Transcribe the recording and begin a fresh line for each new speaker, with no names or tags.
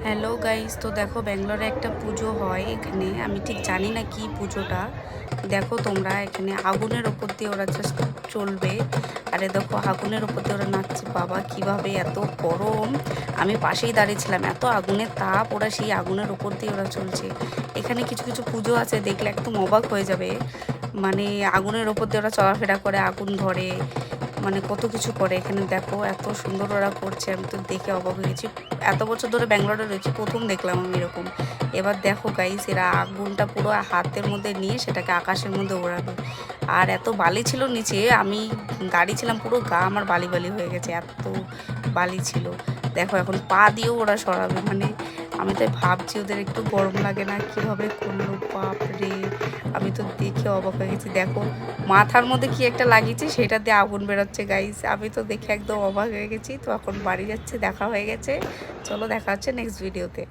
Hello guys, তো দেখো ব্যাঙ্গালোরে একটা পুজো হয় এখানে। আমি ঠিক জানি না কি পুজোটা। দেখো তোমরা, এখানে আগুনের ওপর দিয়ে ওরা জাস্ট চলবে। আরে দেখো, আগুনের ওপর দিয়ে ওরা নাচছে। বাবা, কিভাবে! এত গরম, আমি পাশেই দাঁড়িয়েছিলাম, এত আগুনের তাপ, ওরা সেই আগুনের ওপর দিয়ে ওরা চলছে। এখানে কিছু কিছু পুজো আছে, দেখলে একদম অবাক হয়ে যাবে। মানে আগুনের ওপর দিয়ে ওরা চলাফেরা করে, আগুন ধরে, মানে কত কিছু করে। এখানে দেখো এত সুন্দর ওরা করছে, আমি তো দেখে অবাক হয়ে গেছি। এত বছর ধরে ব্যাঙ্গালোরে রয়েছি, প্রথম দেখলাম আমি এরকম। এবার দেখো গাইস, এরা আগুনটা পুরো হাতের মধ্যে নিয়ে সেটাকে আকাশের মধ্যে ওড়াবে। আর এত বালি ছিল নিচে, আমি দাঁড়িয়ে ছিলাম, পুরো গা আমার বালি বালি হয়ে গেছে, এত বালি ছিল। দেখো এখন পা দিয়েও ওরা সরাবে, মানে আমি তাই ভাবছি ওদের একটু গরম লাগে না, কিভাবে করলো, বাপ রে! আমি তো দেখে অবাক হয়ে গেছি। দেখো মাথার মধ্যে কি একটা লাগিয়েছে, সেটা দিয়ে আগুন বেরোচ্ছে গাইস। আমি তো দেখে একদম অবাক হয়ে গেছি। তো এখন বাড়ি যাচ্ছে, দেখা হয়ে গেছে। চলো, দেখা হচ্ছে নেক্সট ভিডিওতে।